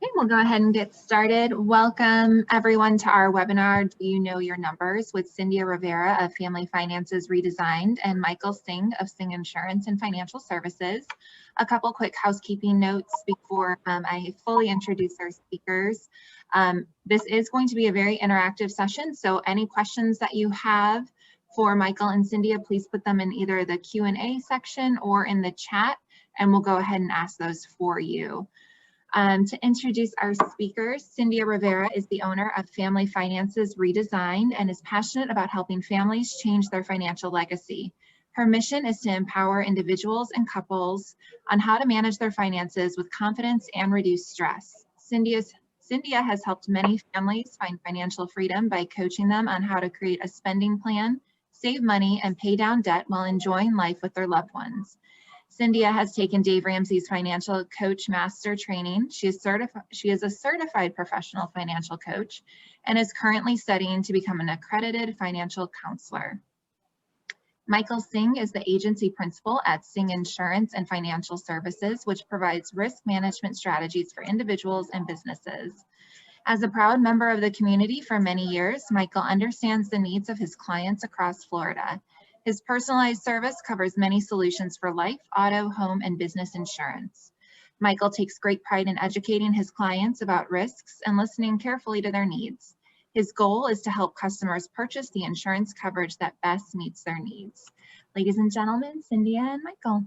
Okay, we'll go ahead and get started. Welcome everyone to our webinar, Do You Know Your Numbers, with Cyndia Rivera of Family Finances Redesigned and Michael Singh of Singh Insurance and Financial Services. A couple quick housekeeping notes before I fully introduce our speakers. This is going to be a very interactive session, so any questions that you have for Michael and Cyndia, please put them in either the Q&A section or in the chat, and we'll go ahead and ask those for you. To introduce our speakers, Cyndia Rivera is the owner of Family Finances Redesigned and is passionate about helping families change their financial legacy. Her mission is to empower individuals and couples on how to manage their finances with confidence and reduce stress. Cyndia has helped many families find financial freedom by coaching them on how to create a spending plan, save money, and pay down debt while enjoying life with their loved ones. Cyndia has taken Dave Ramsey's Financial Coach Master Training. She is a certified professional financial coach and is currently studying to become an accredited financial counselor. Michael Singh is the agency principal at Singh Insurance and Financial Services, which provides risk management strategies for individuals and businesses. As a proud member of the community for many years, Michael understands the needs of his clients across Florida. His personalized service covers many solutions for life, auto, home, and business insurance. Michael takes great pride in educating his clients about risks and listening carefully to their needs. His goal is to help customers purchase the insurance coverage that best meets their needs. Ladies and gentlemen, Cyndia and Michael.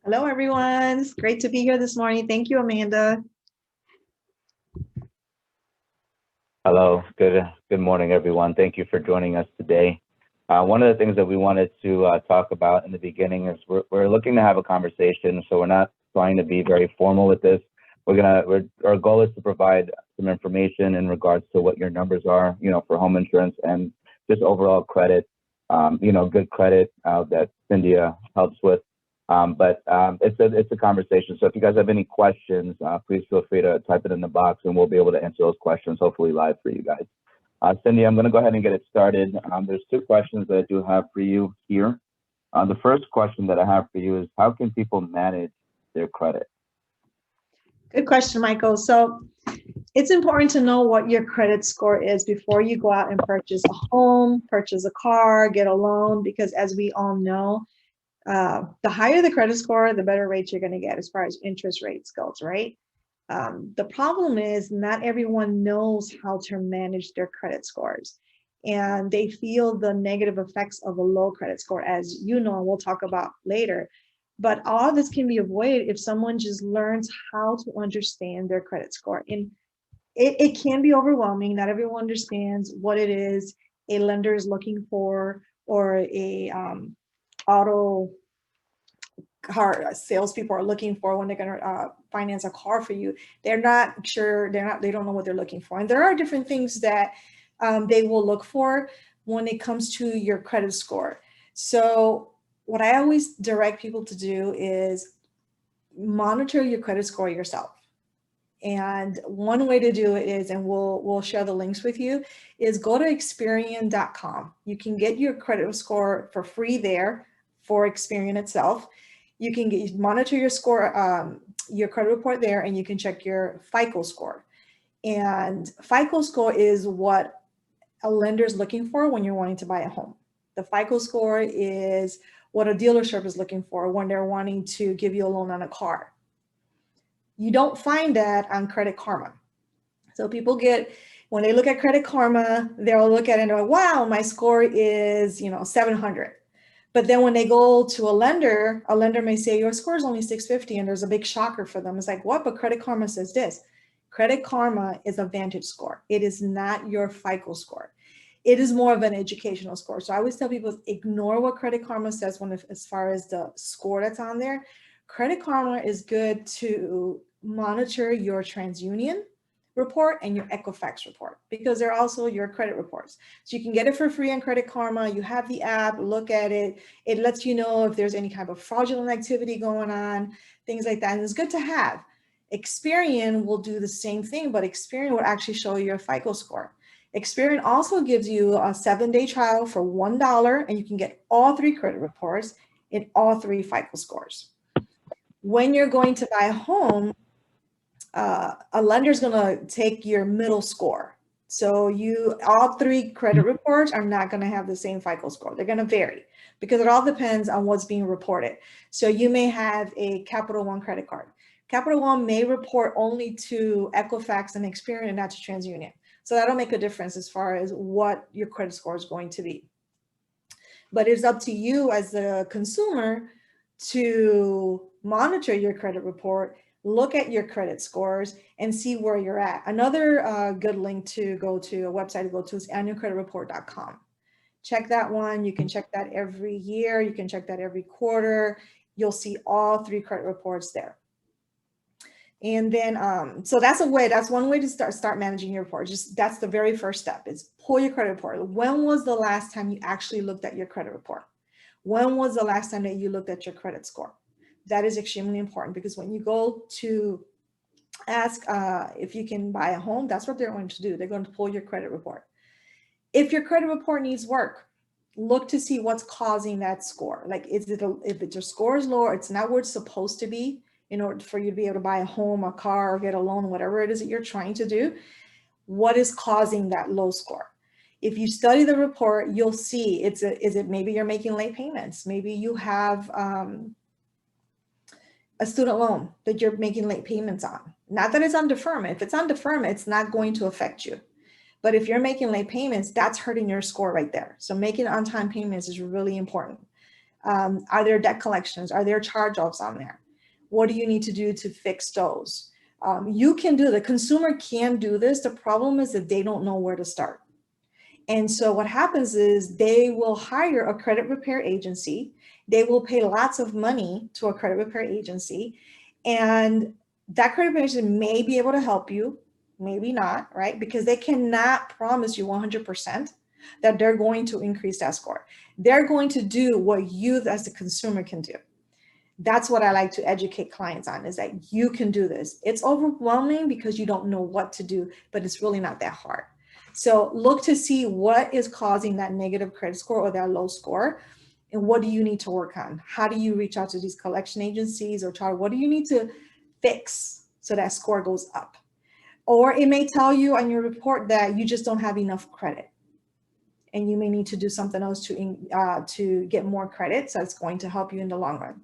Hello, everyone. It's great to be here this morning. Thank you, Amanda. Hello. Good morning, everyone. Thank you for joining us today. One of the things that we wanted to talk about in the beginning is we're looking to have a conversation, so we're not trying to be very formal with this. Our goal is to provide some information in regards to what your numbers are, for home insurance and just overall credit, good credit that Cyndia helps with. But it's a conversation. So if you guys have any questions, please feel free to type it in the box, and we'll be able to answer those questions hopefully live for you guys. Cyndia, I'm going to go ahead and get it started. There's two questions that I do have for you here. The first question that I have for you is, how can people manage their credit? Good question, Michael. So it's important to know what your credit score is before you go out and purchase a home, purchase a car, get a loan, because as we all know, the higher the credit score, the better rates you're going to get as far as interest rates goes, right? The problem is not everyone knows how to manage their credit scores, and they feel the negative effects of a low credit score, as you know, and we'll talk about later. But all of this can be avoided if someone just learns how to understand their credit score. And it can be overwhelming. Not everyone understands what it is a lender is looking for, or a auto car salespeople are looking for when they're going to finance a car for you. They're not sure, they don't know what they're looking for. And there are different things that they will look for when it comes to your credit score. So what I always direct people to do is monitor your credit score yourself. And one way to do it is, and we'll share the links with you, is go to Experian.com. You can get your credit score for free there for Experian itself. You can monitor your score, your credit report there, and you can check your FICO score. And FICO score is what a lender is looking for when you're wanting to buy a home. The FICO score is what a dealership is looking for when they're wanting to give you a loan on a car. You don't find that on Credit Karma. So people when they look at Credit Karma, they'll look at it and go, wow, my score is 700. But then when they go to a lender may say, your score is only 650, and there's a big shocker for them. It's like, what? But Credit Karma says this. Credit Karma is a Vantage score. It is not your FICO score. It is more of an educational score. So I always tell people, ignore what Credit Karma says as far as the score that's on there. Credit Karma is good to monitor your TransUnion report and your Equifax report, because they're also your credit reports. So you can get it for free on Credit Karma. You have the app, look at it. It lets you know if there's any kind of fraudulent activity going on, things like that. And it's good to have. Experian will do the same thing, but Experian will actually show you your FICO score. Experian also gives you a 7-day trial for $1, and you can get all 3 credit reports and all 3 FICO scores. When you're going to buy a home, a lender is going to take your middle score. So all three credit reports are not going to have the same FICO score. They're going to vary because it all depends on what's being reported. So you may have a Capital One credit card. Capital One may report only to Equifax and Experian and not to TransUnion. So that'll make a difference as far as what your credit score is going to be. But it's up to you as the consumer to monitor your credit report, look at your credit scores, and see where you're at. Another good link to go to, a website to go to, is annualcreditreport.com. Check that one. You can check that every year. You can check that every quarter. You'll see all three credit reports there. And then, so that's one way to start managing your report. That's the very first step, is pull your credit report. When was the last time you actually looked at your credit report? When was the last time that you looked at your credit score? That is extremely important, because when you go to ask if you can buy a home, that's what they're going to do. They're going to pull your credit report. If your credit report needs work, look to see what's causing that score. Like, if your score is low, it's not where it's supposed to be in order for you to be able to buy a home, a car, or get a loan, whatever it is that you're trying to do. What is causing that low score? If you study the report, you'll see is it maybe you're making late payments? Maybe you have a student loan that you're making late payments on. Not that it's on deferment. If it's on deferment, it's not going to affect you. But if you're making late payments, that's hurting your score right there. So making on-time payments is really important. Are there debt collections? Are there charge-offs on there? What do you need to do to fix those? You can do, the consumer can do this. The problem is that they don't know where to start. And so what happens is they will hire a credit repair agency. They will pay lots of money to a credit repair agency. And that credit repair agency may be able to help you, maybe not, right? Because they cannot promise you 100% that they're going to increase that score. They're going to do what you as the consumer can do. That's what I like to educate clients on, is that you can do this. It's overwhelming because you don't know what to do, but it's really not that hard. So look to see what is causing that negative credit score or that low score, and what do you need to work on? How do you reach out to these collection agencies, or what do you need to fix so that score goes up? Or it may tell you on your report that you just don't have enough credit, and you may need to do something else to get more credit. So it's going to help you in the long run.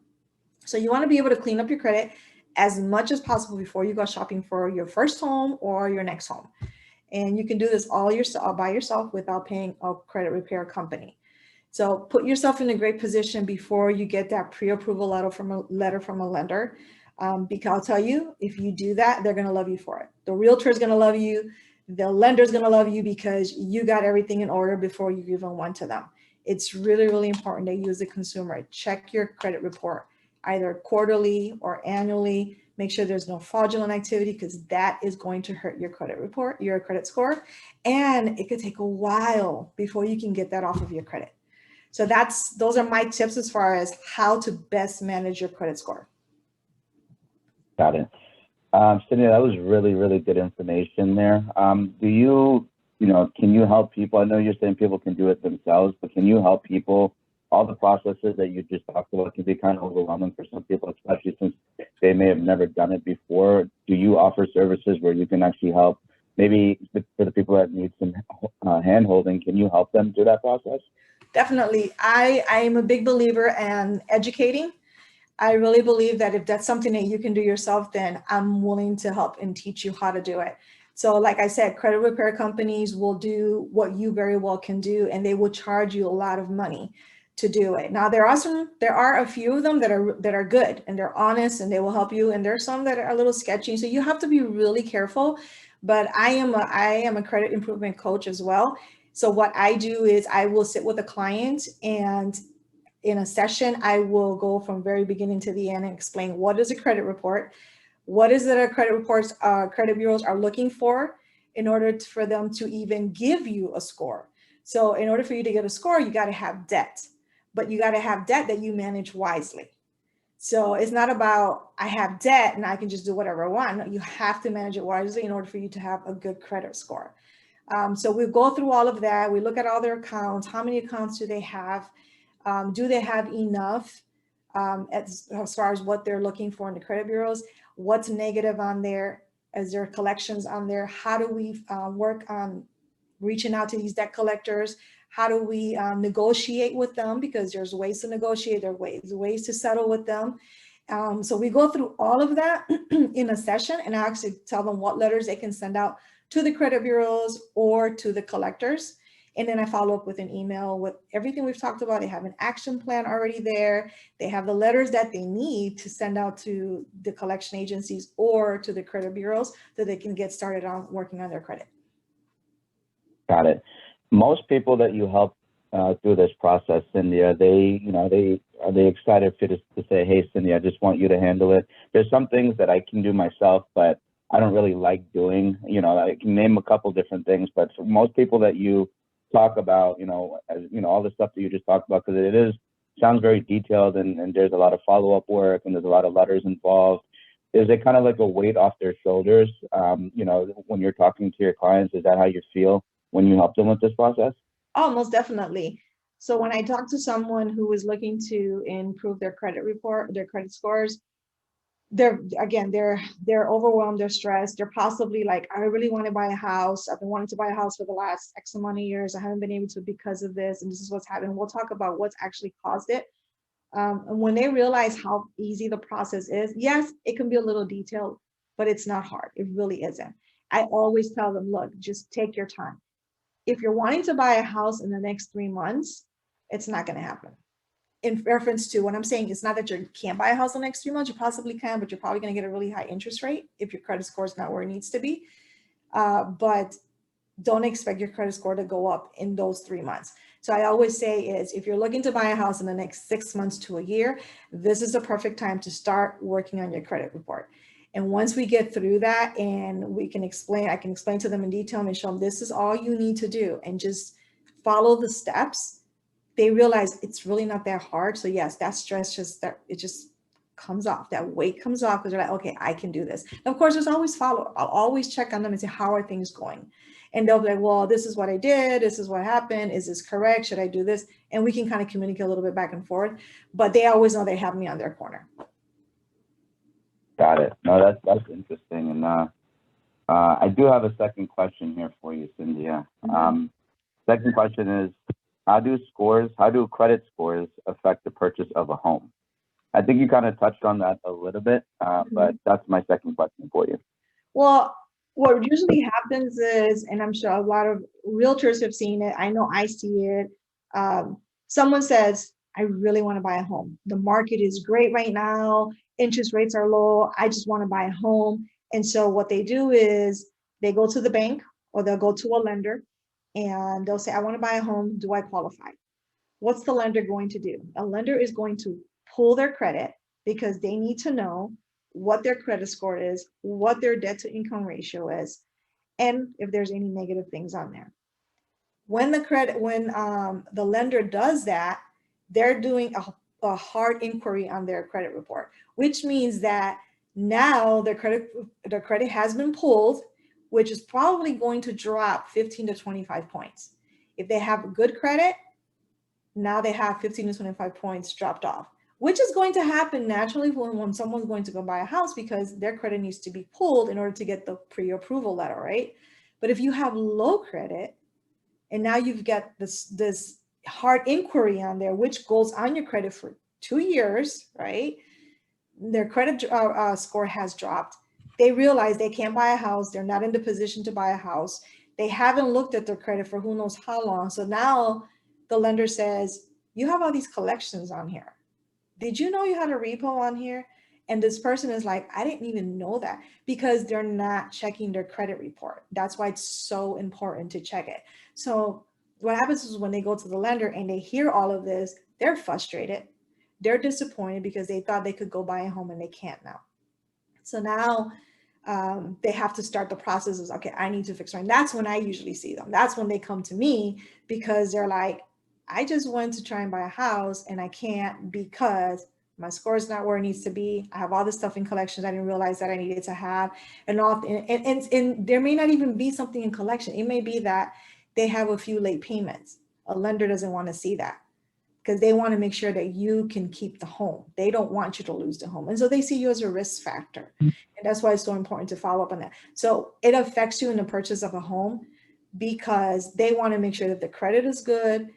So you want to be able to clean up your credit as much as possible before you go shopping for your first home or your next home. And you can do this all by yourself without paying a credit repair company. So put yourself in a great position before you get that pre-approval letter from a lender. Because I'll tell you, if you do that, they're going to love you for it. The realtor is going to love you. The lender is going to love you because you got everything in order before you even went to them. It's really, really important that you as a consumer check your credit report either quarterly or annually. Make sure there's no fraudulent activity, because that is going to hurt your credit report, your credit score. And it could take a while before you can get that off of your credit. So those are my tips as far as how to best manage your credit score. Got it. Cyndia, that was really, really good information there. Can you help people? I know you're saying people can do it themselves, but can you help people? All the processes that you just talked about can be kind of overwhelming for some people, especially since they may have never done it before. Do you offer services where you can actually help, maybe for the people that need some hand holding, can you help them do that process? Definitely. I am a big believer in educating. I really believe that if that's something that you can do yourself, then I'm willing to help and teach you how to do it. So like I said, credit repair companies will do what you very well can do, and they will charge you a lot of money to do it. Now there are a few of them that are good and they're honest and they will help you, and there's some that are a little sketchy. So you have to be really careful. But I am a credit improvement coach as well. So what I do is I will sit with a client, and in a session, I will go from very beginning to the end and explain what is a credit report, what is it our credit reports, credit bureaus are looking for in order for them to even give you a score. So in order for you to get a score, you got to have debt, but you got to have debt that you manage wisely. So it's not about I have debt and I can just do whatever I want. No, you have to manage it wisely in order for you to have a good credit score. So we go through all of that. We look at all their accounts. How many accounts do they have? Do they have enough as far as what they're looking for in the credit bureaus? What's negative on there? Is there collections on there? How do we work on reaching out to these debt collectors? How do we negotiate with them? Because there's ways to negotiate, there are ways to settle with them. So we go through all of that in a session, and I actually tell them what letters they can send out to the credit bureaus or to the collectors. And then I follow up with an email with everything we've talked about. They have an action plan already there. They have the letters that they need to send out to the collection agencies or to the credit bureaus so they can get started on working on their credit. Got it. Most people that you help through this process, Cyndia, are they excited for to say, hey, Cyndia, I just want you to handle it. There's some things that I can do myself, but I don't really like doing. I can name a couple different things, but for most people that you talk about, all the stuff that you just talked about, because sounds very detailed, and there's a lot of follow-up work, and there's a lot of letters involved. Is it kind of like a weight off their shoulders? When you're talking to your clients, is that how you feel when you help them with this process? Oh, most definitely. So when I talk to someone who is looking to improve their credit report, their credit scores, they're overwhelmed, they're stressed, they're possibly like, I really want to buy a house. I've been wanting to buy a house for the last X amount of years. I haven't been able to because of this, and this is what's happened. We'll talk about what's actually caused it. And when they realize how easy the process is, yes, it can be a little detailed, but it's not hard. It really isn't. I always tell them, look, just take your time. If you're wanting to buy a house in the next 3 months, it's not going to happen. In reference to what I'm saying, it's not that you can't buy a house in the next 3 months. You possibly can, but you're probably going to get a really high interest rate if your credit score is not where it needs to be. But don't expect your credit score to go up in those 3 months. So I always say is, if you're looking to buy a house in the next 6 months to a year, this is the perfect time to start working on your credit report. And once we get through that and I can explain to them in detail and show them this is all you need to do and just follow the steps, they realize it's really not that hard. So yes, that stress it just comes off, that weight comes off, because they're like, okay, I can do this. And of course, there's always follow-up. I'll always check on them and say, how are things going? And they'll be like, well, this is what I did. This is what happened. Is this correct? Should I do this? And we can kind of communicate a little bit back and forth, but they always know they have me on their corner. Got it. No, that's interesting. And I do have a second question here for you, Cyndia. Second question is, how do credit scores affect the purchase of a home? I think you kind of touched on that a little bit, but that's my second question for you. Well, what usually happens is, and I'm sure a lot of realtors have seen it, I know I see it, someone says, I really want to buy a home. The market is great right now. Interest rates are low. I just want to buy a home. And so what they do is they go to the bank or they'll go to a lender and they'll say, I want to buy a home. Do I qualify? What's the lender going to do? A lender is going to pull their credit because they need to know what their credit score is, what their debt to income ratio is, and if there's any negative things on there. When the lender does that, they're doing a hard inquiry on their credit report, which means that now their credit has been pulled, which is probably going to drop 15 to 25 points. If they have good credit, now they have 15 to 25 points dropped off, which is going to happen naturally when someone's going to go buy a house because their credit needs to be pulled in order to get the pre-approval letter, right? But if you have low credit and now you've got this hard inquiry on there, which goes on your credit for 2 years, right? Their credit score has dropped. They realize they can't buy a house. They're not in the position to buy a house. They haven't looked at their credit for who knows how long. So now the lender says, you have all these collections on here. Did you know you had a repo on here? And this person is like, I didn't even know that, because they're not checking their credit report. That's why it's so important to check it. So what happens is when they go to the lender and they hear all of this, they're frustrated. They're disappointed because they thought they could go buy a home and they can't now. So now they have to start the process of, okay, I need to fix mine. That's when I usually see them. That's when they come to me because they're like, I just went to try and buy a house and I can't because my score is not where it needs to be. I have all this stuff in collections I didn't realize that I needed to have. And there may not even be something in collection. It may be that they have a few late payments. A lender doesn't want to see that. because they want to make sure that you can keep the home. They don't want you to lose the home. And so they see you as a risk factor. And that's why it's so important to follow up on that. So it affects you in the purchase of a home because they want to make sure that the credit is good.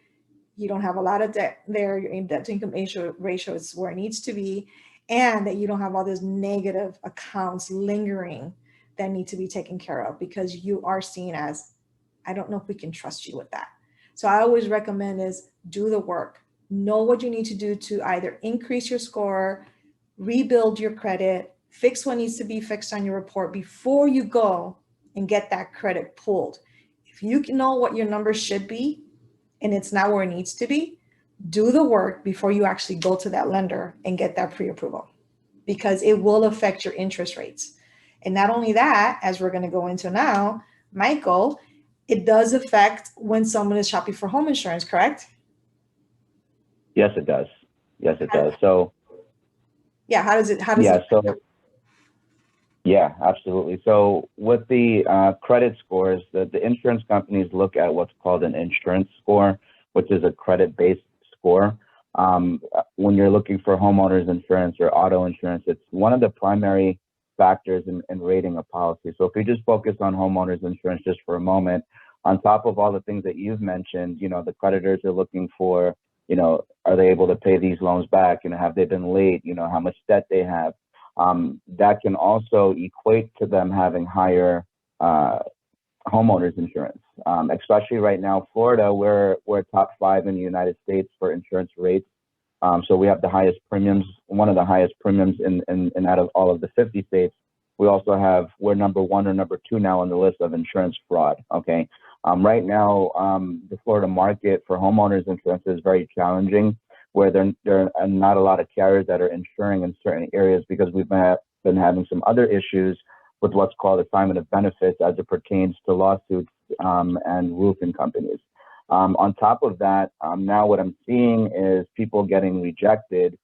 You don't have a lot of debt there. Your debt to income ratio is where it needs to be. And that you don't have all those negative accounts lingering that need to be taken care of because you are seen as, I don't know if we can trust you with that. So I always recommend is do the work. Know what you need to do to either increase your score, rebuild your credit, fix what needs to be fixed on your report before you go and get that credit pulled. If you know what your numbers should be and it's not where it needs to be, do the work before you actually go to that lender and get that pre-approval, because it will affect your interest rates. And not only that, as we're going to go into now, Michael, it does affect when someone is shopping for home insurance, correct? Yes, it does. Yes, it does. So yeah, how does it yeah, absolutely. So with the credit scores, the insurance companies look at what's called an insurance score, which is a credit-based score. When you're looking for homeowners insurance or auto insurance, it's one of the primary factors in rating a policy. So if we just focus on homeowners insurance just for a moment, on top of all the things that you've mentioned, the creditors are looking for, are they able to pay these loans back? Have they been late? How much debt they have? That can also equate to them having higher homeowners insurance, especially right now, Florida, we're top 5 in the United States for insurance rates. So we have the highest premiums, one of the highest premiums in out of all of the 50 states. We also we're number 1 or number 2 now on the list of insurance fraud. Okay. Right now, the Florida market for homeowners insurance is very challenging, where there are not a lot of carriers that are insuring in certain areas because we've been having some other issues with what's called assignment of benefits as it pertains to lawsuits and roofing companies. On top of that, now what I'm seeing is people getting rejected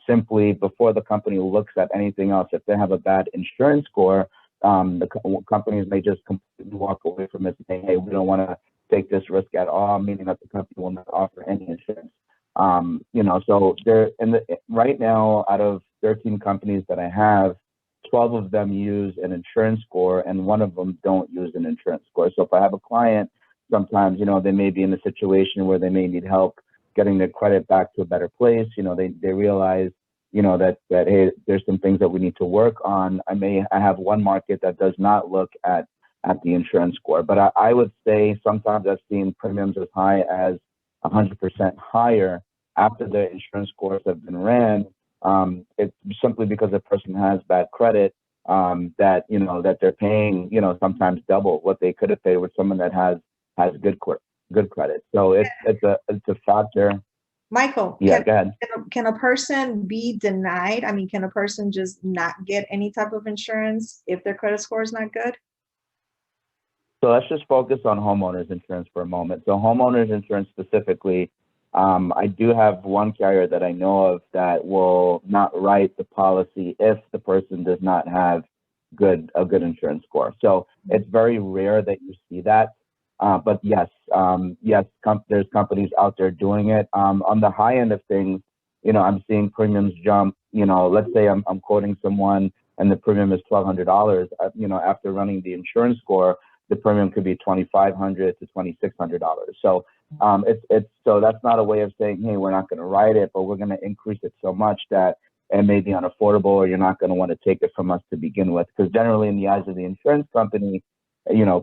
simply before the company looks at anything else. If they have a bad insurance score, the companies may just completely walk away from it saying, hey, we don't want to take this risk at all, meaning that the company will not offer any insurance. So right now, out of 13 companies that I have, 12 of them use an insurance score and 1 of them don't use an insurance score. So if I have a client, sometimes, they may be in a situation where they may need help getting their credit back to a better place. They realize, that hey, there's some things that we need to work on. I have one market that does not look at the insurance score, but I would say sometimes I've seen premiums as high as 100% higher after the insurance scores have been ran. It's simply because the person has bad credit, that they're paying, sometimes double what they could have paid with someone that has good credit. So it's a factor. Michael, yeah, go ahead. Can a person be denied? I mean, can a person just not get any type of insurance if their credit score is not good? So let's just focus on homeowners insurance for a moment. So homeowners insurance specifically, I do have one carrier that I know of that will not write the policy if the person does not have a good insurance score. So it's very rare that you see that. But yes, there's companies out there doing it. On the high end of things, I'm seeing premiums jump. Let's say I'm quoting someone and the premium is $1,200. After running the insurance score, the premium could be $2,500 to $2,600. So so that's not a way of saying, hey, we're not going to write it, but we're going to increase it so much that it may be unaffordable, or you're not going to want to take it from us to begin with. Because generally, in the eyes of the insurance company,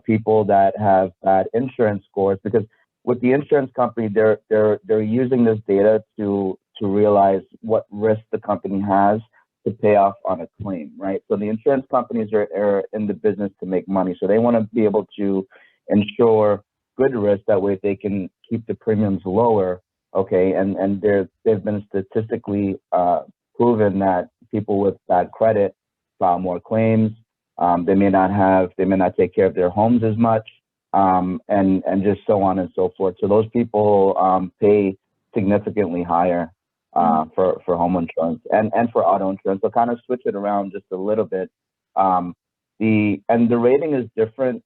people that have bad insurance scores, because with the insurance company, they're using this data to realize what risk the company has to pay off on a claim, right? So the insurance companies are in the business to make money. So they want to be able to insure good risk. That way they can keep the premiums lower. Okay. And they've been statistically proven that people with bad credit file more claims. They may not take care of their homes as much, and just so on and so forth. So those people pay significantly higher for home insurance and for auto insurance. So kind of switch it around just a little bit. The rating is different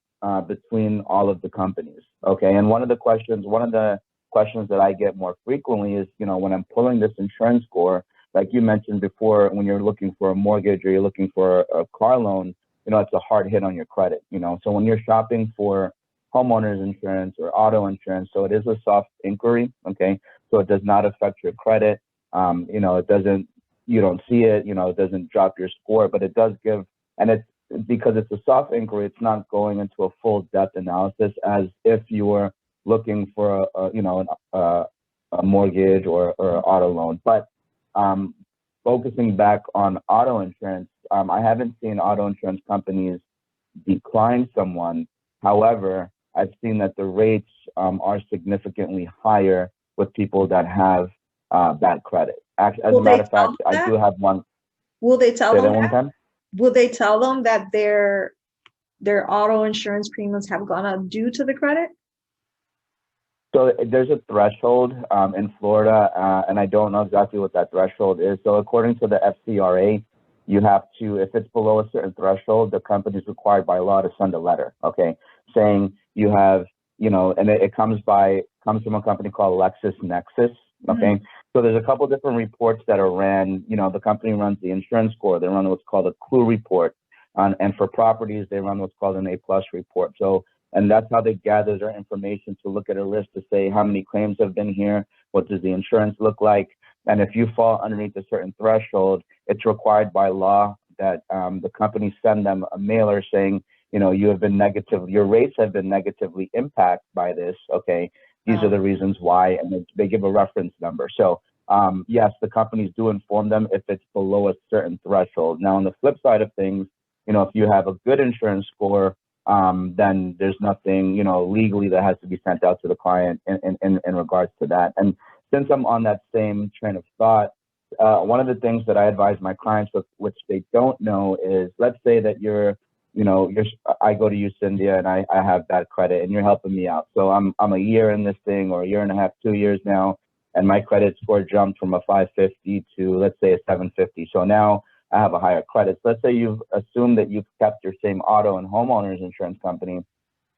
between all of the companies. Okay, and one of the questions that I get more frequently is, when I'm pulling this insurance score, like you mentioned before, when you're looking for a mortgage or you're looking for a car loan, it's a hard hit on your credit, So when you're shopping for homeowners insurance or auto insurance, so it is a soft inquiry, okay? So it does not affect your credit. It doesn't, you don't see it, it doesn't drop your score, but it does give, and it's because it's a soft inquiry, it's not going into a full depth analysis as if you were looking for a mortgage or auto loan. But focusing back on auto insurance, I haven't seen auto insurance companies decline someone. However, I've seen that the rates are significantly higher with people that have bad credit. As a matter of fact, I do have one. Will they tell them one that? time? Will they tell them that their auto insurance premiums have gone up due to the credit? So there's a threshold in Florida, and I don't know exactly what that threshold is. So according to the FCRA, you have to, if it's below a certain threshold, the company is required by law to send a letter, okay, saying you have, and it comes from a company called LexisNexis, okay? Mm-hmm. So there's a couple different reports that are ran. The company runs the insurance score. They run what's called a CLUE report, and for properties, they run what's called an A+ report. So, and that's how they gather their information to look at a list to say how many claims have been here, what does the insurance look like, and if you fall underneath a certain threshold, it's required by law that the company send them a mailer saying, you have been your rates have been negatively impacted by this, okay? These are the reasons why, and they give a reference number. So yes, the companies do inform them if it's below a certain threshold. Now, on the flip side of things, if you have a good insurance score, then there's nothing, legally that has to be sent out to the client in regards to that. And since I'm on that same train of thought, one of the things that I advise my clients with, which they don't know, is let's say that I go to you, Cyndia, and I have bad credit, and you're helping me out. So I'm a year in this thing, or a year and a half, 2 years now, and my credit score jumped from a 550 to, let's say, a 750. So now I have a higher credit. So let's say you've assumed that you've kept your same auto and homeowners insurance company.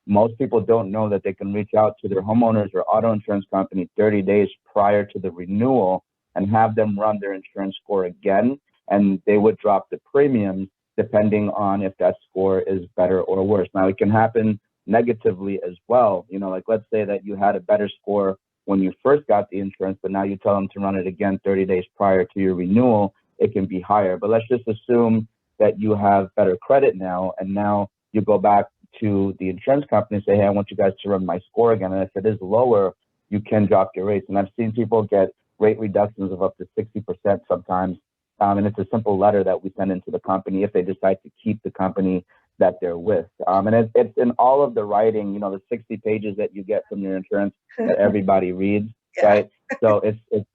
Most people don't know that they can reach out to their homeowners or auto insurance company 30 days prior to the renewal and have them run their insurance score again, and they would drop the premiums depending on if that score is better or worse. Now, it can happen negatively as well. Like let's say that you had a better score when you first got the insurance, but now you tell them to run it again 30 days prior to your renewal, it can be higher. But let's just assume that you have better credit now, and now you go back to the insurance company and say, hey, I want you guys to run my score again. And if it is lower, you can drop your rates. And I've seen people get rate reductions of up to 60% sometimes. And it's a simple letter that we send into the company if they decide to keep the company that they're with. And it's in all of the writing, the 60 pages that you get from your insurance that everybody reads, yeah. Right? So it's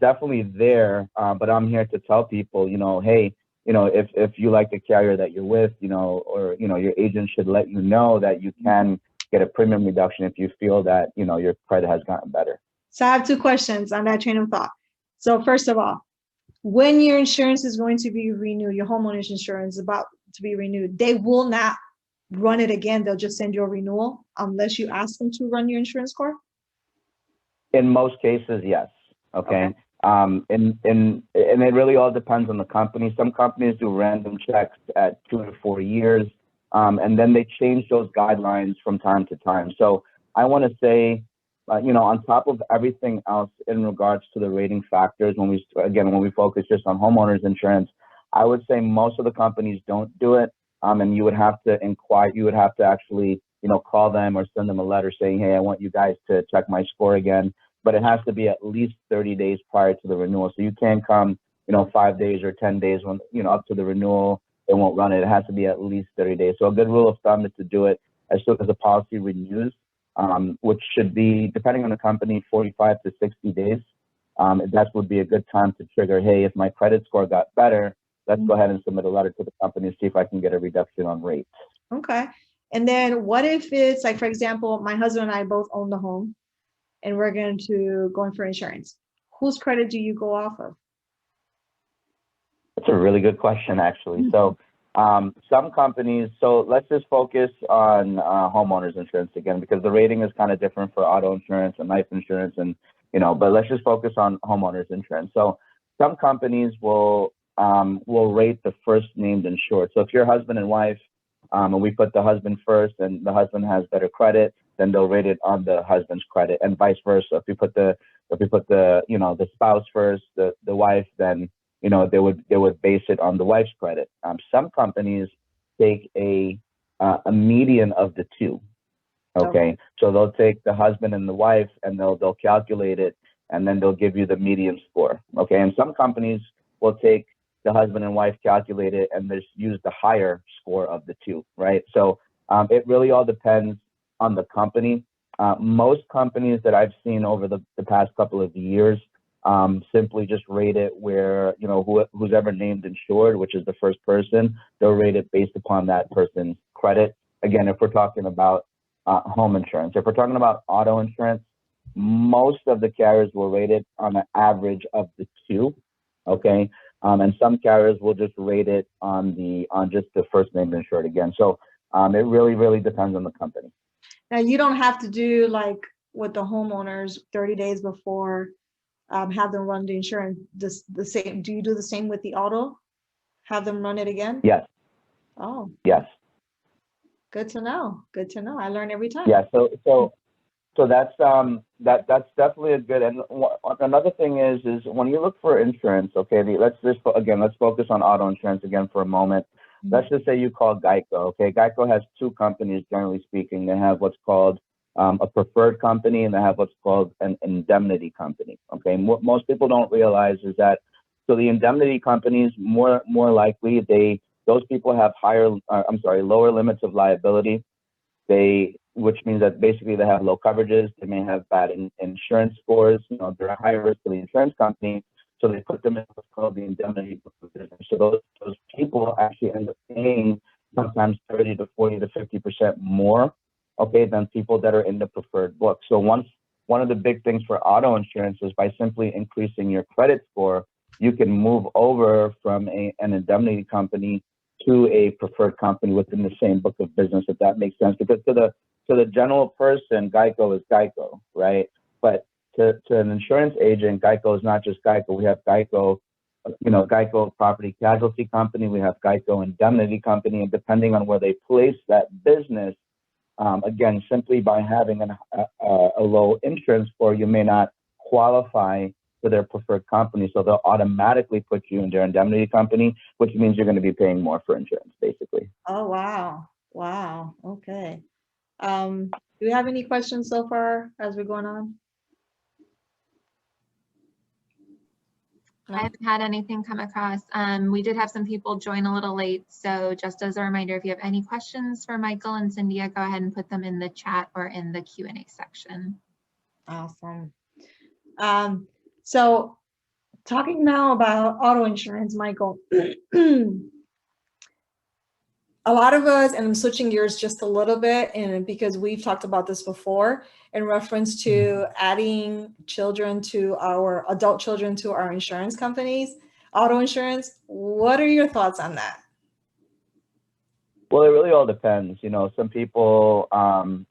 definitely there. But I'm here to tell people, hey, if you like the carrier that you're with, or your agent should let you know that you can get a premium reduction if you feel that, your credit has gotten better. So I have two questions on that train of thought. So first of all, when your insurance is going to be renewed, your homeowner's insurance is about to be renewed, they will not run it again. They'll just send you a renewal unless you ask them to run your insurance score? In most cases, yes. Okay. And it really all depends on the company. Some companies do random checks at 2 to 4 years, and then they change those guidelines from time to time. So I want to say, on top of everything else in regards to the rating factors, when we focus just on homeowners insurance, I would say most of the companies don't do it. And you would have to inquire, you would have to actually, call them or send them a letter saying, hey, I want you guys to check my score again. But it has to be at least 30 days prior to the renewal. So you can't come, 5 days or 10 days when, up to the renewal, they won't run it. It has to be at least 30 days. So a good rule of thumb is to do it as soon as the policy renews, which should be, depending on the company, 45 to 60 days. That would be a good time to trigger, hey, if my credit score got better, let's go ahead and submit a letter to the company and see if I can get a reduction on rates. Okay. And then what if it's like, for example, my husband and I both own the home and we're going for insurance. Whose credit do you go off of? That's a really good question, actually. So Some companies, so let's just focus on homeowners insurance again, because the rating is kind of different for auto insurance and life insurance, and but let's just focus on homeowners insurance. So some companies will rate the first named insured. So if you're husband and wife, and we put the husband first, and the husband has better credit, then they'll rate it on the husband's credit, and vice versa. If we put the the spouse first, the wife, then they would base it on the wife's credit. Some companies take a median of the two. Okay, so they'll take the husband and the wife, and they'll calculate it, and then they'll give you the median score. Okay, and some companies will take the husband and wife, calculate it, and just use the higher score of the two, right? So it really all depends on the company. Most companies that I've seen over the past couple of years simply just rate it where, who's ever named insured, which is the first person, they'll rate it based upon that person's credit. Again, if we're talking about home insurance. If we're talking about auto insurance, most of the carriers will rate it on an average of the two, okay? And some carriers will just rate it on just the first name insured again. So it really depends on the company. Now, you don't have to do like with the homeowners 30 days before, have them run the insurance the same. Do you do the same with the auto? Have them run it again? Yes. Oh. Yes. Good to know. Good to know. I learn every time. Yeah. So that's definitely a good. And another thing is when you look for insurance, okay, let's focus on auto insurance again for a moment. Mm-hmm. Let's just say you call Geico. Okay, Geico has two companies, generally speaking. They have what's called a preferred company, and they have what's called an indemnity company. Okay, what most people don't realize is that so the indemnity companies more likely those people have lower limits of liability. Which means that basically they have low coverages. They may have bad insurance scores. They're a higher risk to the insurance company, so they put them in what's called the indemnity business. So those people actually end up paying sometimes 30 to 40 to 50% more, okay, than people that are in the preferred book. So one of the big things for auto insurance is by simply increasing your credit score, you can move over from an indemnity company to a preferred company within the same book of business, if that makes sense. Because to the general person, Geico is Geico, right? But to an insurance agent, Geico is not just Geico. We have Geico, Geico Property Casualty Company. We have Geico Indemnity Company, and depending on where they place that business, again, simply by having a low insurance score, you may not qualify for their preferred company. So they'll automatically put you in their indemnity company, which means you're going to be paying more for insurance, basically. Oh, wow. Wow. Okay. Do you have any questions so far as we're going on? No? I haven't had anything come across. We did have some people join a little late. So just as a reminder, if you have any questions for Michael and Cyndia, go ahead and put them in the chat or in the Q&A section. Awesome. So talking now about auto insurance, Michael, a lot of us, and I'm switching gears just a little bit, and because we've talked about this before in reference to adding adult children to our insurance companies, auto insurance. What are your thoughts on that? Well, it really all depends. Some people,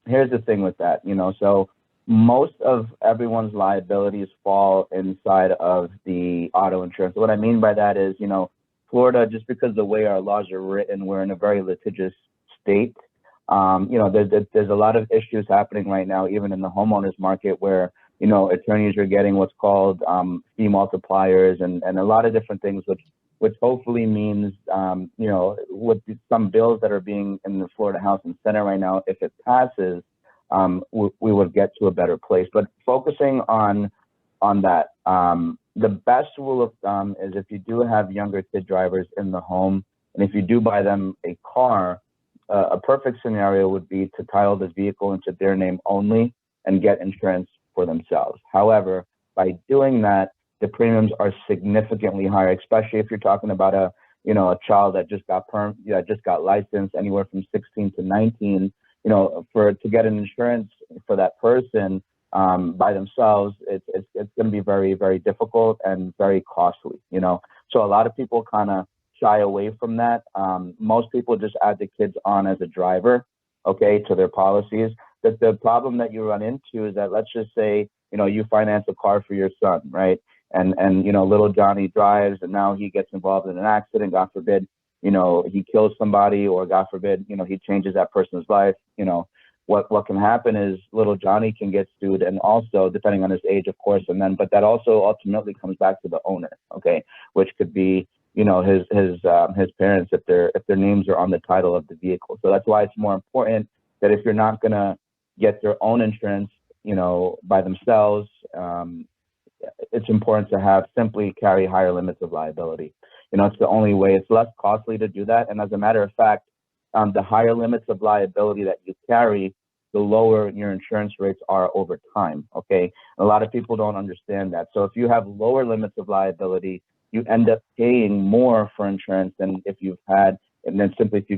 here's the thing with that, so most of everyone's liabilities fall inside of the auto insurance. What I mean by that is, Florida, just because the way our laws are written, we're in a very litigious state. There's a lot of issues happening right now, even in the homeowners market, where, attorneys are getting what's called fee multipliers and a lot of different things, which hopefully means, with some bills that are being in the Florida House and Senate right now, if it passes, we would get to a better place. But focusing on that, the best rule of thumb is if you do have younger kid drivers in the home, and if you do buy them a car, a perfect scenario would be to title the vehicle into their name only and get insurance for themselves. However, by doing that, the premiums are significantly higher, especially if you're talking about a child that just got licensed anywhere from 16 to 19. To get an insurance for that person by themselves, it's going to be very, very difficult and very costly. So a lot of people kind of shy away from that. Most people just add the kids on as a driver, okay, to their policies. The problem that you run into is that, let's just say, you finance a car for your son, right? And little Johnny drives, and now he gets involved in an accident, God forbid, he kills somebody, or God forbid, he changes that person's life. What can happen is little Johnny can get sued, and also depending on his age, of course, but that also ultimately comes back to the owner, okay, which could be his parents if their names are on the title of the vehicle. So that's why it's more important that if you're not gonna get their own insurance, by themselves, it's important to simply carry higher limits of liability. It's the only way. It's less costly to do that, and as a matter of fact, the higher limits of liability that you carry, the lower your insurance rates are over time, okay? A lot of people don't understand that. So if you have lower limits of liability, you end up paying more for insurance than if you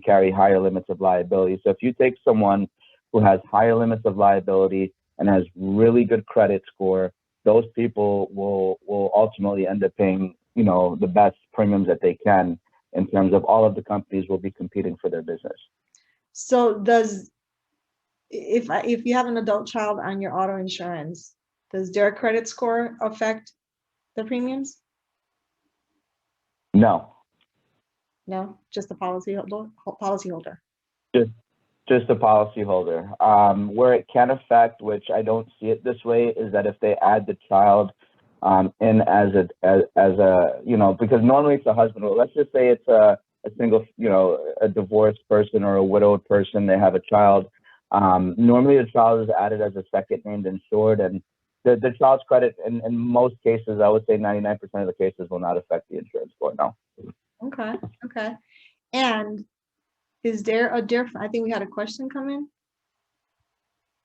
carry higher limits of liability. So if you take someone who has higher limits of liability and has really good credit score, those people will ultimately end up paying, the best premiums that they can, in terms of all of the companies will be competing for their business. So if you have an adult child on your auto insurance, does their credit score affect the premiums? No. No, just the policyholder. Just the policyholder. Where it can affect, which I don't see it this way, is that if they add the child in as a because normally it's a husband. Let's just say it's a single, a divorced person or a widowed person. They have a child. Normally the child is added as a second named insured, and the child's credit in most cases, I would say 99% of the cases, will not affect the insurance score. No. Okay. And is there a difference? I think we had a question come in.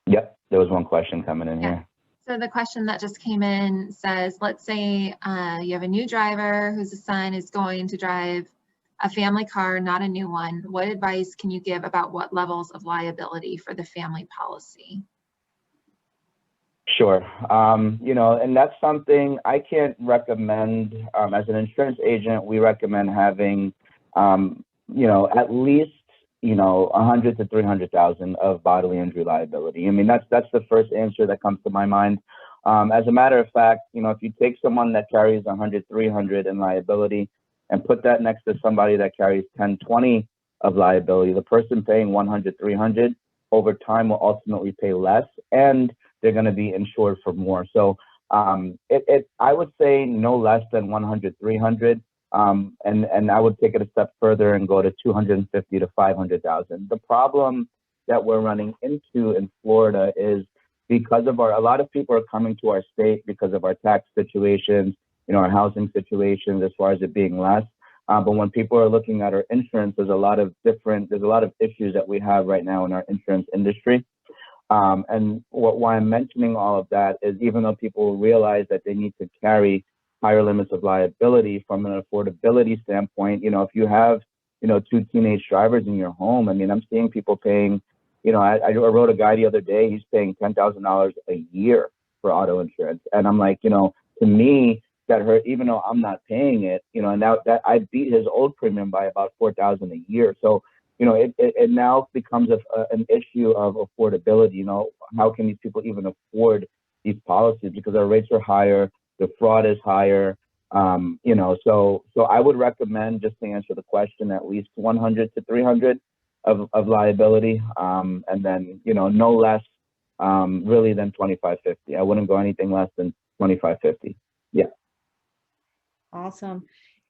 Yep, there was one question coming in here. So the question that just came in says, let's say you have a new driver whose son is going to drive a family car, not a new one. What advice can you give about what levels of liability for the family policy? Sure. And that's something I can't recommend. As an insurance agent, we recommend having, at least, 100 to 300,000 of bodily injury liability. I mean, that's the first answer that comes to my mind. As a matter of fact, if you take someone that carries 100, 300 in liability and put that next to somebody that carries 10, 20 of liability, the person paying 100, 300 over time will ultimately pay less, and they're going to be insured for more. So I would say no less than 100, 300. And I would take it a step further and go to 250 to 500,000. The problem that we're running into in Florida is because of a lot of people are coming to our state because of our tax situations, our housing situations, as far as it being less. But when people are looking at our insurance, there's a lot of issues that we have right now in our insurance industry. And why I'm mentioning all of that is, even though people realize that they need to carry higher limits of liability from an affordability standpoint, if you have, two teenage drivers in your home, I mean, I'm seeing people paying, I wrote a guy the other day, he's paying $10,000 a year for auto insurance. And I'm like, to me, that hurt, even though I'm not paying it, and now that I beat his old premium by about $4,000 a year. So, it now becomes an issue of affordability. How can these people even afford these policies? Because our rates are higher, the fraud is higher. So I would recommend, just to answer the question, at least 100 to 300 of liability, and then no less really than 2550. I wouldn't go anything less than 2550. Yeah. Awesome.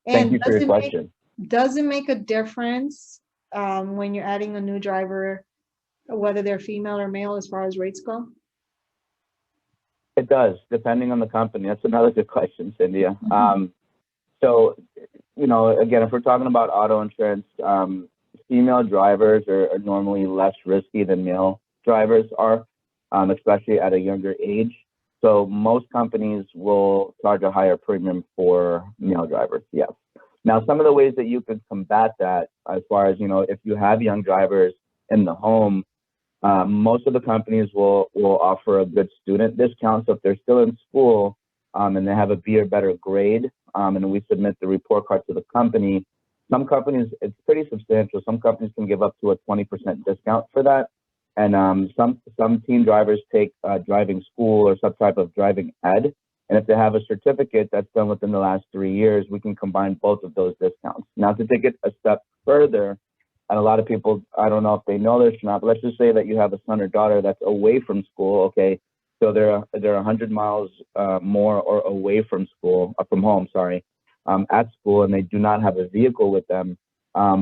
Thank you for your question. Does it make a difference when you're adding a new driver, whether they're female or male, as far as rates go? It does, depending on the company. That's another good question, Cyndia. So, again, if we're talking about auto insurance, female drivers are normally less risky than male drivers are, especially at a younger age. So most companies will charge a higher premium for male drivers, yes. Now, some of the ways that you can combat that, as far as, if you have young drivers in the home, most of the companies will offer a good student discount. So if they're still in school and they have a B or better grade, and we submit the report card to the company, Some companies, it's pretty substantial. Some companies can give up to a 20% discount for that. And some teen drivers take driving school or some type of driving ed. And if they have a certificate that's done within the last 3 years, we can combine both of those discounts. Now, to take it a step further, and a lot of people, I don't know if they know this or not, but let's just say that you have a son or daughter that's away from school, okay? So they're 100 miles more or away from school, from home, sorry, at school, and they do not have a vehicle with them.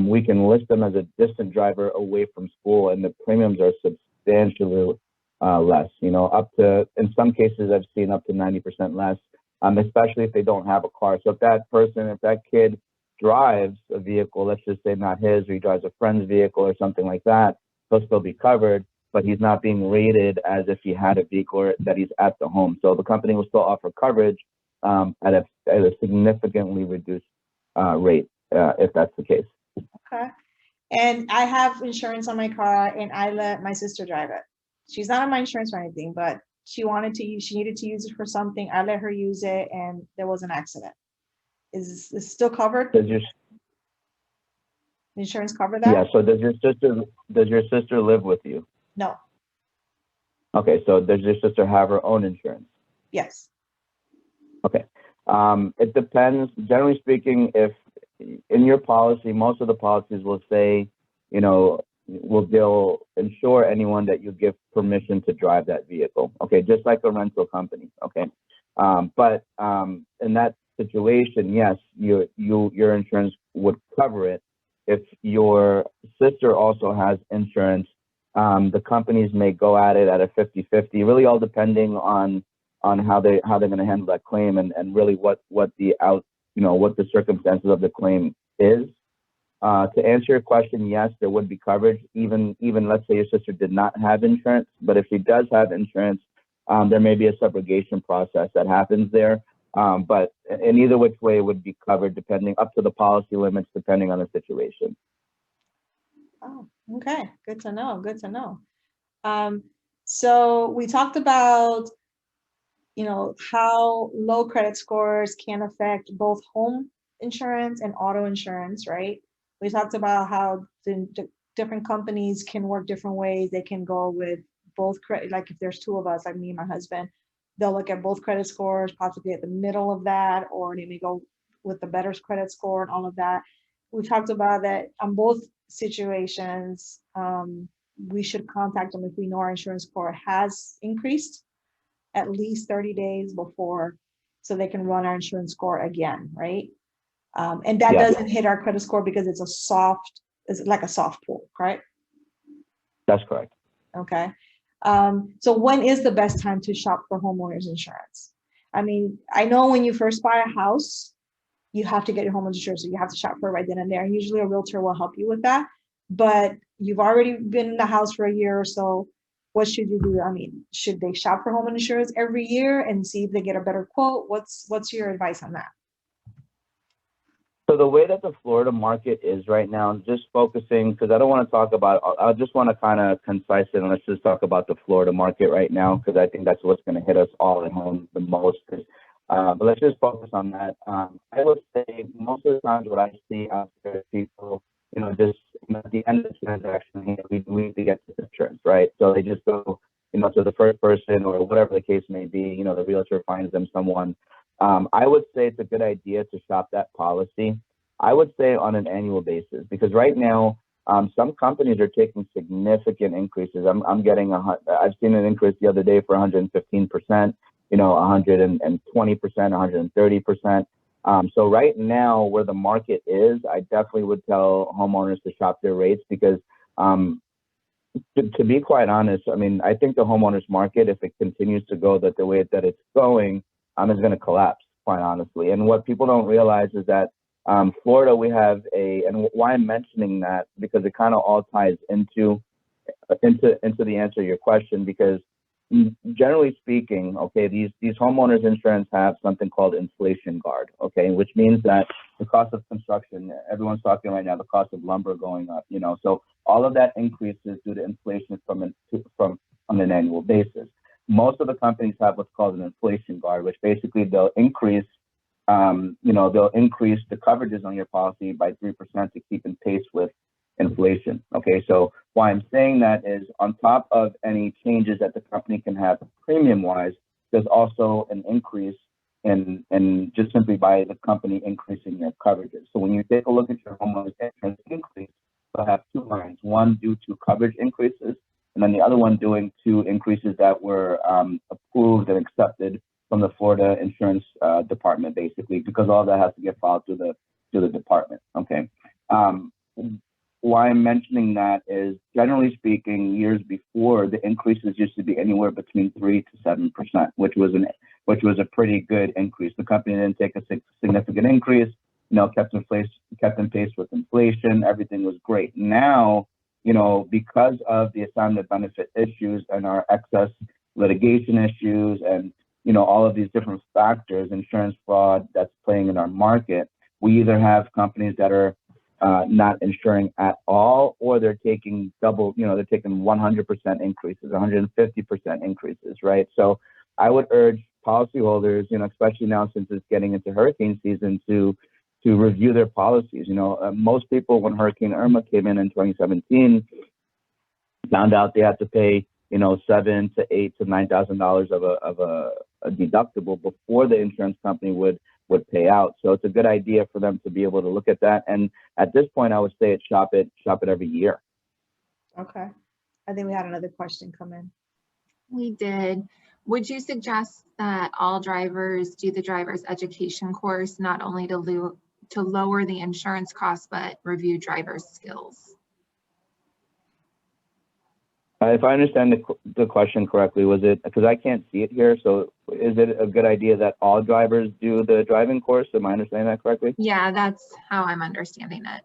We can list them as a distant driver away from school, and the premiums are substantially less, you know, up to, in some cases, I've seen up to 90% less, especially if they don't have a car. So if that kid drives a vehicle, let's just say not his, or he drives a friend's vehicle or something like that, he'll still be covered, but he's not being rated as if he had a vehicle or that he's at the home. So the company will still offer coverage at a significantly reduced rate, if that's the case. Okay. And I have insurance on my car, and I let my sister drive it. She's not on my insurance or anything, but she needed to use it for something. I let her use it, and there was an accident. Is this still covered? Does your insurance cover that? Yeah. So does your sister live with you? No. Okay. So does your sister have her own insurance? Yes. Okay. It depends. Generally speaking, if in your policy, most of the policies will say, you know, they'll insure anyone that you give permission to drive that vehicle. Okay, just like a rental company. Okay, but in that situation, yes, your insurance would cover it. If your sister also has insurance, the companies may go at it at a 50-50, really all depending on how they're going to handle that claim and really what the circumstances of the claim is. To answer your question, yes, there would be coverage, even let's say your sister did not have insurance, but if she does have insurance, there may be a subrogation process that happens there. But in either which way, it would be covered depending up to the policy limits, depending on the situation. Oh, okay. Good to know. Good to know. So we talked about, you know, how low credit scores can affect both home insurance and auto insurance, right? We talked about how the different companies can work different ways. They can go with both credit, like if there's two of us, like me and my husband, they'll look at both credit scores, possibly at the middle of that, or they may go with the better credit score and all of that. We talked about that on both situations. We should contact them if we know our insurance score has increased at least 30 days before, so they can run our insurance score again, right? And that doesn't hit our credit score because it's like a soft pull, correct? That's correct. Okay. So when is the best time to shop for homeowners insurance? I mean, I know when you first buy a house, you have to get your homeowners insurance, so you have to shop for it right then and there. And usually a realtor will help you with that. But you've already been in the house for a year or so. What should you do? I mean, should they shop for home insurance every year and see if they get a better quote? What's your advice on that? So the way that the Florida market is right now, just focusing, because I don't want to talk about, I just want to kind of concise it and let's just talk about the Florida market right now, because I think that's what's going to hit us all at home the most. But let's just focus on that. I would say most of the times what I see out there is people, you know, just at the end of the transaction, we need to get to insurance, right? So they just go, you know, to the first person or whatever the case may be, you know, the realtor finds them someone. I would say it's a good idea to shop that policy. I would say on an annual basis, because right now, some companies are taking significant increases. I've seen an increase the other day for 115%, you know, 120%, 130%. So right now where the market is, I definitely would tell homeowners to shop their rates because to be quite honest, I mean, I think the homeowners market, if it continues to go the way that it's going, is going to collapse, quite honestly. And what people don't realize is that Florida, we have and why I'm mentioning that, because it kind of all ties into the answer to your question, because generally speaking, okay, these homeowners insurance have something called inflation guard, okay, which means that the cost of construction, everyone's talking right now, the cost of lumber going up, you know, so all of that increases due to inflation from on an annual basis. Most of the companies have what's called an inflation guard, which basically they'll increase they'll increase the coverages on your policy by 3% to keep in pace with inflation. Okay, so why I'm saying that is on top of any changes that the company can have premium wise, there's also an increase in just simply by the company increasing their coverages. So when you take a look at your homeowner's insurance increase, they'll have two lines, one due to coverage increases, and then the other one doing two increases that were approved and accepted from the Florida Insurance Department, basically, because all that has to get filed through the department. Okay. Why I'm mentioning that is, generally speaking, years before, the increases used to be anywhere between 3 to 7%, which was a pretty good increase. The company didn't take a significant increase, kept in pace with inflation. Everything was great. Now, because of the assignment benefit issues and our excess litigation issues and all of these different factors, insurance fraud that's playing in our market, we either have companies that are not insuring at all, or they're taking double, they're taking 100% increases, 150% increases, right? So I would urge policyholders, especially now since it's getting into hurricane season, to review their policies. Most people, when Hurricane Irma came in 2017, found out they had to pay, $7,000 to $8,000 to $9,000 of a deductible before the insurance company would pay out. So it's a good idea for them to be able to look at that. And at this point, I would say shop it every year. Okay. I think we had another question come in. We did. Would you suggest that all drivers do the driver's education course, not only to lower the insurance costs, but review driver's skills? If I understand the question correctly, was it, because I can't see it here, so is it a good idea that all drivers do the driving course? Am I understanding that correctly? Yeah, that's how I'm understanding it.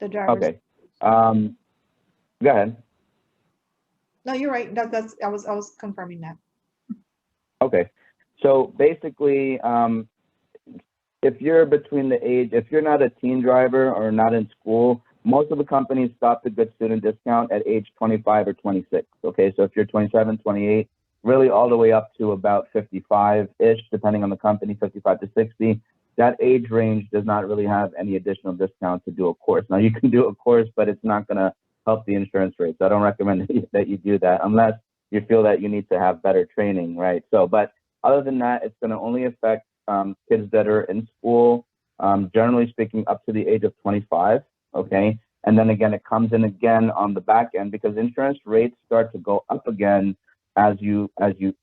The drivers. Okay. Go ahead. No, you're right. That's I was confirming that. Okay. So basically, if you're if you're not a teen driver or not in school, most of the companies stop the good student discount at age 25 or 26. Okay, so if you're 27, 28, really all the way up to about 55-ish, depending on the company, 55 to 60, that age range does not really have any additional discount to do a course. Now, you can do a course, but it's not going to help the insurance rates. I don't recommend that you do that unless you feel that you need to have better training, right? So, but other than that, it's going to only affect kids that are in school, generally speaking, up to the age of 25. Okay, and then again, it comes in again on the back end because insurance rates start to go up again as you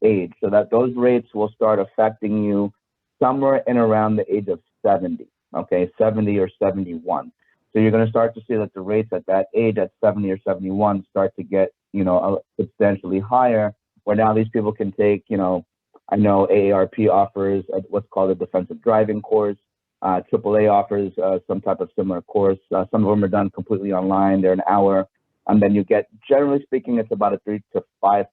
age. So that those rates will start affecting you somewhere in around the age of 70. Okay, 70 or 71. So you're going to start to see that the rates at that age, at 70 or 71, start to get substantially higher. Where now these people can take I know AARP offers what's called a defensive driving course. AAA offers some type of similar course. Some of them are done completely online. They're an hour. And then you get, generally speaking, it's about a 3 to 5%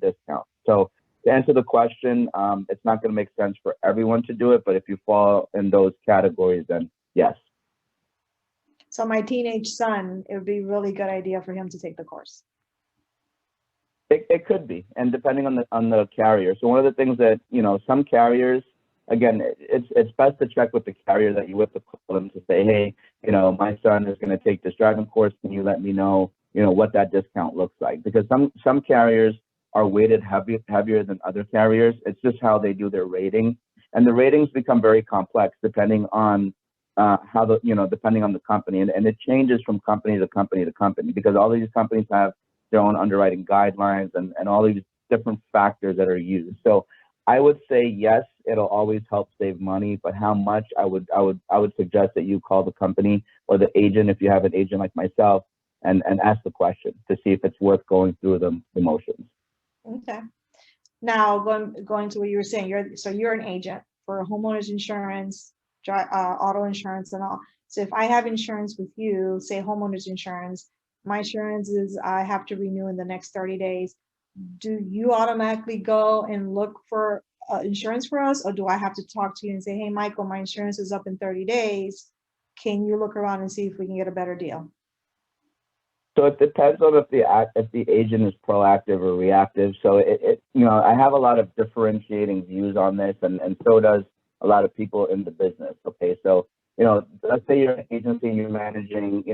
discount. So to answer the question, it's not going to make sense for everyone to do it. But if you fall in those categories, then yes. So my teenage son, it would be a really good idea for him to take the course. It could be, and depending on the carrier. So one of the things that, some carriers, again, it's best to check with the carrier that you with to call them to say, hey, my son is going to take this driving course. Can you let me know, what that discount looks like? Because some carriers are weighted heavier than other carriers. It's just how they do their rating, and the ratings become very complex depending on depending on the company, and it changes from company to company to company because all these companies have their own underwriting guidelines and all these different factors that are used. So I would say yes, it'll always help save money, but how much, I would suggest that you call the company or the agent, if you have an agent like myself, and ask the question to see if it's worth going through the motions. Okay. Now going to what you were saying, you're an agent for homeowners insurance, auto insurance, and all. So if I have insurance with you, say homeowners insurance, my insurance is I have to renew in the next 30 days. Do you automatically go and look for insurance for us, or do I have to talk to you and say, hey, Michael, my insurance is up in 30 days. Can you look around and see if we can get a better deal? So it depends on if the agent is proactive or reactive. So I have a lot of differentiating views on this, and so does a lot of people in the business. Okay, so let's say you're an agency and you're managing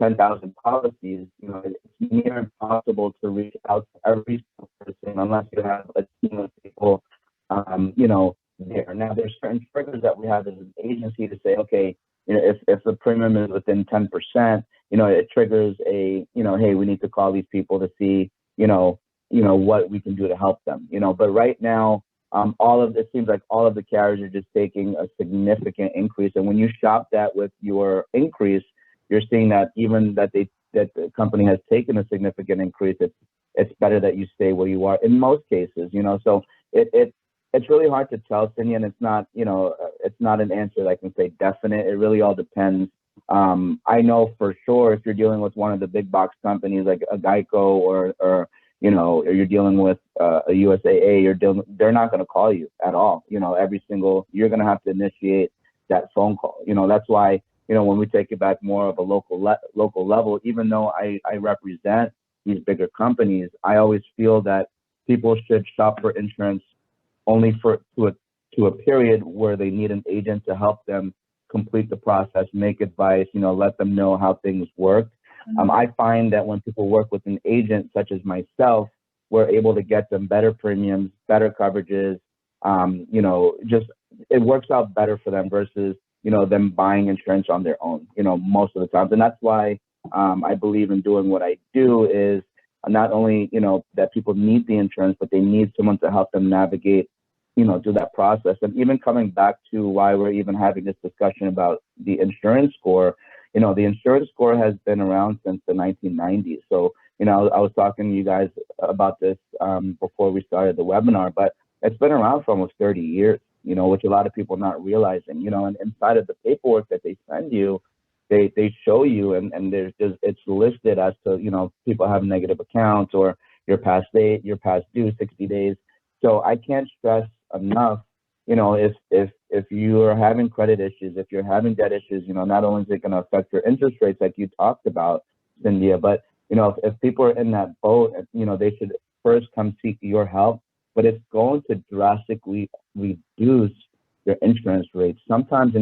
10,000 policies. It's near impossible to reach out to every single person unless you have a team of people. There. Now, there's certain triggers that we have as an agency to say, okay, if the premium is within 10%, it triggers a, hey, we need to call these people to see, what we can do to help them. But right now, it seems like all of the carriers are just taking a significant increase. And when you shop that with your increase, you're seeing that even that the company has taken a significant increase, it's better that you stay where you are in most cases. So it's really hard to tell, Cyndia, and it's not an answer that I can say definite. It really all depends. I know for sure if you're dealing with one of the big box companies like a Geico or you're dealing with a USAA, they're not going to call you at all. You're going to have to initiate that phone call. That's why, when we take it back more of a local level, even though I represent these bigger companies, I always feel that people should shop for insurance only to a period where they need an agent to help them complete the process, make advice, let them know how things work. Mm-hmm. I find that when people work with an agent such as myself, we're able to get them better premiums, better coverages. It works out better for them versus, them buying insurance on their own, most of the time. And that's why I believe in doing what I do is not only, that people need the insurance, but they need someone to help them navigate through that process. And even coming back to why we're even having this discussion about the insurance score, the insurance score has been around since the 1990s. So, I was talking to you guys about this before we started the webinar, but it's been around for almost 30 years, which a lot of people are not realizing, and inside of the paperwork that they send you, they show you, and it's listed as to, people have negative accounts or you're past due 60 days. So I can't stress enough, if you are having credit issues, if you're having debt issues, not only is it going to affect your interest rates like you talked about, Cyndia, but, if people are in that boat, they should first come seek your help, but it's going to drastically reduce your insurance rates. Sometimes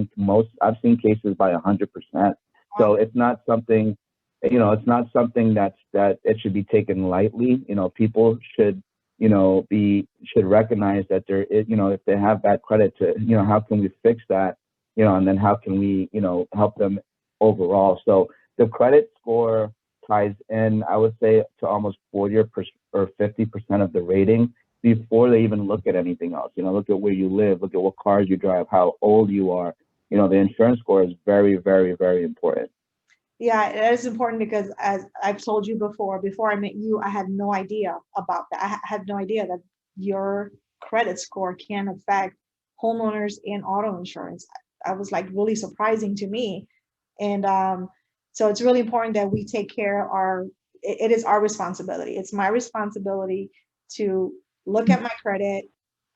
I've seen cases by 100%. So it's not something, that it should be taken lightly. People should, should recognize that there is, if they have bad credit, to, how can we fix that, and then how can we, help them overall. So the credit score ties in, I would say, to almost 40 or 50% of the rating before they even look at anything else. Look at where you live, look at what cars you drive, how old you are. The insurance score is very, very, very important. Yeah, it is important because, as I've told you before I met you, I had no idea about that. I had no idea that your credit score can affect homeowners and auto insurance. I was like really surprising to me. And so it's really important that we take care of it is our responsibility. It's my responsibility to look at my credit,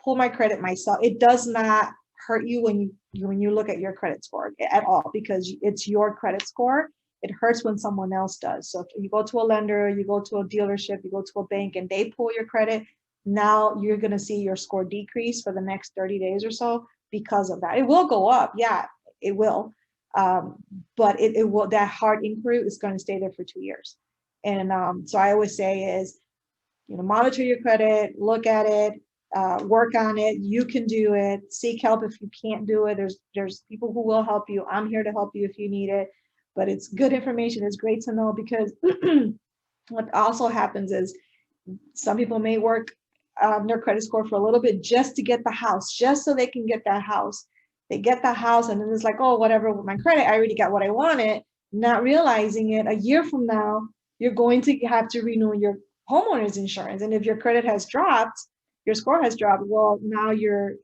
pull my credit myself. It does not hurt you when you look at your credit score at all, because it's your credit score. It hurts when someone else does. So if you go to a lender, you go to a dealership, you go to a bank, and they pull your credit, now you're going to see your score decrease for the next 30 days or so because of that. It will go up. Yeah, it will. But it will, that hard inquiry is going to stay there for 2 years. And so I always say is, monitor your credit, look at it, work on it. You can do it. Seek help if you can't do it. There's people who will help you. I'm here to help you if you need it. But it's good information. It's great to know, because what also happens is some people may work their credit score for a little bit just to get the house, just so they can get that house. They get the house and then it's like, oh, whatever, with my credit, I already got what I wanted. Not realizing it, a year from now, you're going to have to renew your homeowners insurance. And if your credit has dropped, your score has dropped, well, now your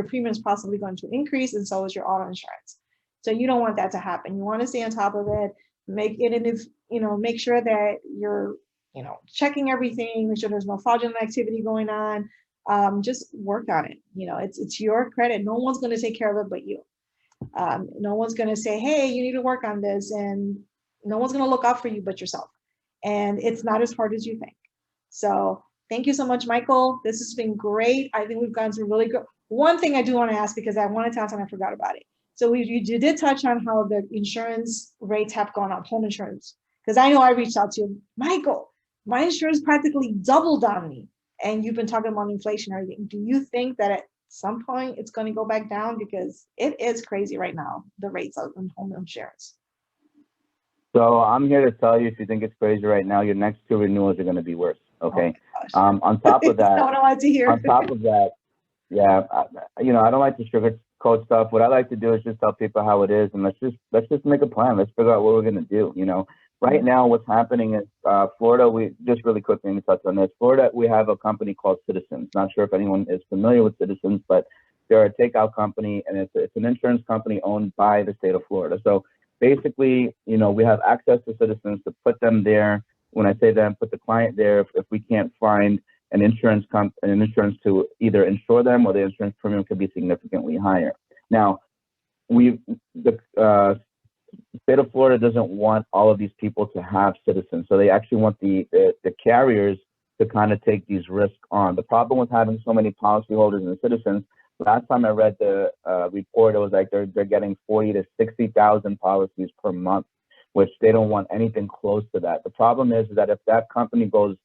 premium is possibly going to increase, and so is your auto insurance. So you don't want that to happen. You want to stay on top of it, make sure that you're, checking everything, make sure there's no fraudulent activity going on. Just work on it. It's your credit. No one's going to take care of it but you. No one's going to say, hey, you need to work on this, and no one's going to look out for you but yourself. And it's not as hard as you think. So thank you so much, Michael. This has been great. I think we've gotten some really good. one thing I do want to ask, because I wanted to ask and I forgot about it. So you did touch on how the insurance rates have gone up, home insurance. Because I know I reached out to you, Michael, my insurance practically doubled on me. And you've been talking about inflation and everything. Do you think that at some point it's going to go back down? Because it is crazy right now, the rates of home insurance. So I'm here to tell you, if you think it's crazy right now, your next 2 renewals are going to be worse. Okay. Oh, On top of that, that's what I wanted to hear. on top of that, yeah, I don't like to sugarcoat stuff. What I like to do is just tell people how it is, and let's just make a plan. Let's figure out what we're going to do. Right now, what's happening is Florida. We just really quickly to touch on this. Florida, we have a company called Citizens. Not sure if anyone is familiar with Citizens, but they're a takeout company, and it's an insurance company owned by the state of Florida. So basically, we have access to Citizens to put them there. When I say them, put the client there if we can't find an insurance to either insure them, or the insurance premium could be significantly higher. Now, the state of Florida doesn't want all of these people to have Citizens, so they actually want the carriers to kind of take these risks on. The problem with having so many policyholders and Citizens, last time I read the report, it was like they're getting 40 to 60,000 policies per month, which they don't want anything close to that. The problem is that if that company goes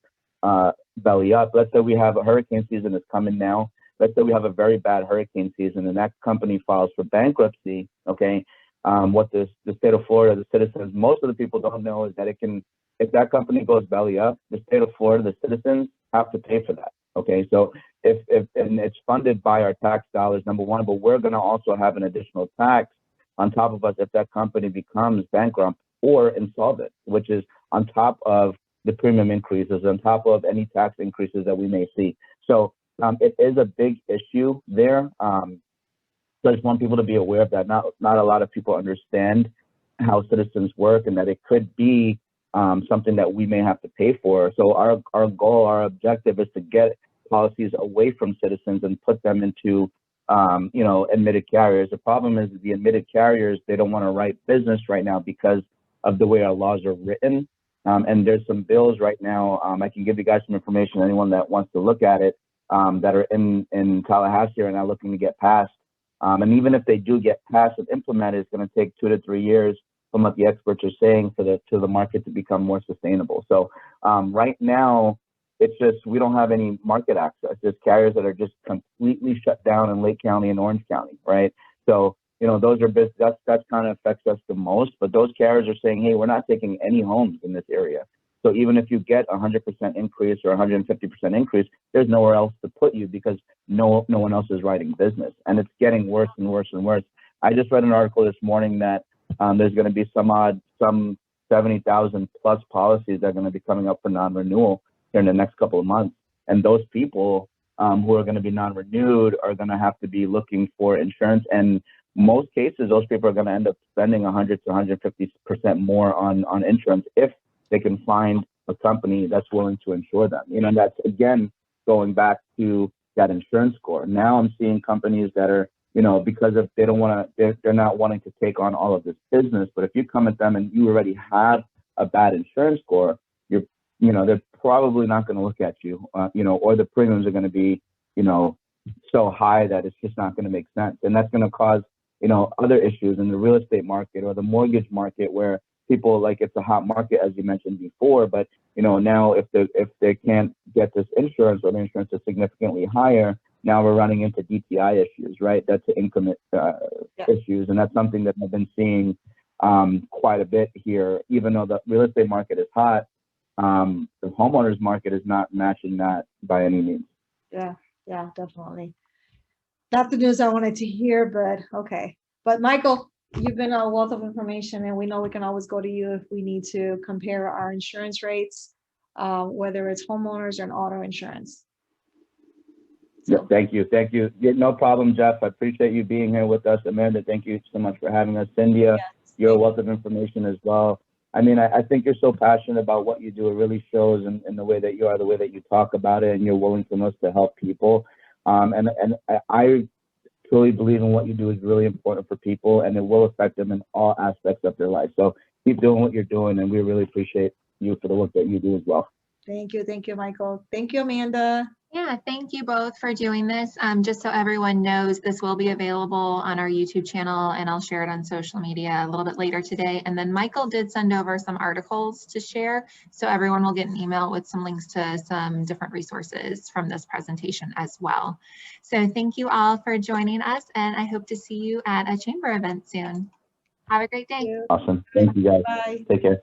belly up, let's say we have a hurricane season that's coming now, let's say we have a very bad hurricane season and that company files for bankruptcy, okay, what the state of Florida, the Citizens, most of the people don't know is that if that company goes belly up, the state of Florida, the Citizens have to pay for that, okay? So and it's funded by our tax dollars, number one, but we're gonna also have an additional tax on top of us if that company becomes bankrupt or insolvent, which is on top of the premium increases, on top of any tax increases that we may see. So it is a big issue there. So I just want people to be aware of that. Not a lot of people understand how Citizens work, and that it could be something that we may have to pay for. So our goal, our objective is to get policies away from Citizens and put them into admitted carriers. The problem is the admitted carriers, they don't want to write business right now because of the way our laws are written. And there's some bills right now. I can give you guys some information, anyone that wants to look at it, that are in Tallahassee are now looking to get passed. And even if they do get passed and implemented, it's going to take 2 to 3 years, from what the experts are saying, for the market to become more sustainable. So right now, it's just we don't have any market access. There's carriers that are just completely shut down in Lake County and Orange County, right? So those are that's kind of affects us the most. But those carriers are saying, hey, we're not taking any homes in this area. So even if you get 100% increase or 150% increase, there's nowhere else to put you because no one else is writing business, and it's getting worse and worse and worse. I just read an article this morning that there's going to be some 70,000 plus policies that are going to be coming up for non-renewal in the next couple of months, and those people who are going to be non-renewed are going to have to be looking for insurance, and most cases those people are going to end up spending 100 to 150% more on insurance if they can find a company that's willing to insure them. And that's again going back to that insurance score. Now I'm seeing companies that are because if they don't want to, they're not wanting to take on all of this business. But if you come at them and you already have a bad insurance score, they're probably not going to look at you, or the premiums are going to be, so high that it's just not going to make sense. And that's going to cause, other issues in the real estate market or the mortgage market where people it's a hot market, as you mentioned before. But, now if they can't get this insurance or the insurance is significantly higher, now we're running into DTI issues, right? That's the income issues. And that's something that I've been seeing quite a bit here, even though the real estate market is hot. The homeowners market is not matching that by any means. Yeah, definitely. Not the news I wanted to hear, but okay. But Michael, you've been a wealth of information, and we know we can always go to you if we need to compare our insurance rates, whether it's homeowners or auto insurance. Yeah, thank you. Yeah, no problem, Jeff. I appreciate you being here with us. Amanda, thank you so much for having us. Cyndia, you're a wealth of information as well. I mean, I think you're so passionate about what you do. It really shows in the way that you are, the way that you talk about it, and your willingness to help people. And I truly believe in what you do is really important for people, and it will affect them in all aspects of their life. So keep doing what you're doing, and we really appreciate you for the work that you do as well. Thank you, Michael. Thank you, Amanda. Yeah, thank you both for doing this. Just so everyone knows, this will be available on our YouTube channel, and I'll share it on social media a little bit later today. And then Michael did send over some articles to share, so everyone will get an email with some links to some different resources from this presentation as well. So thank you all for joining us, and I hope to see you at a chamber event soon. Have a great day. Awesome. Thank you, guys. Bye. Take care.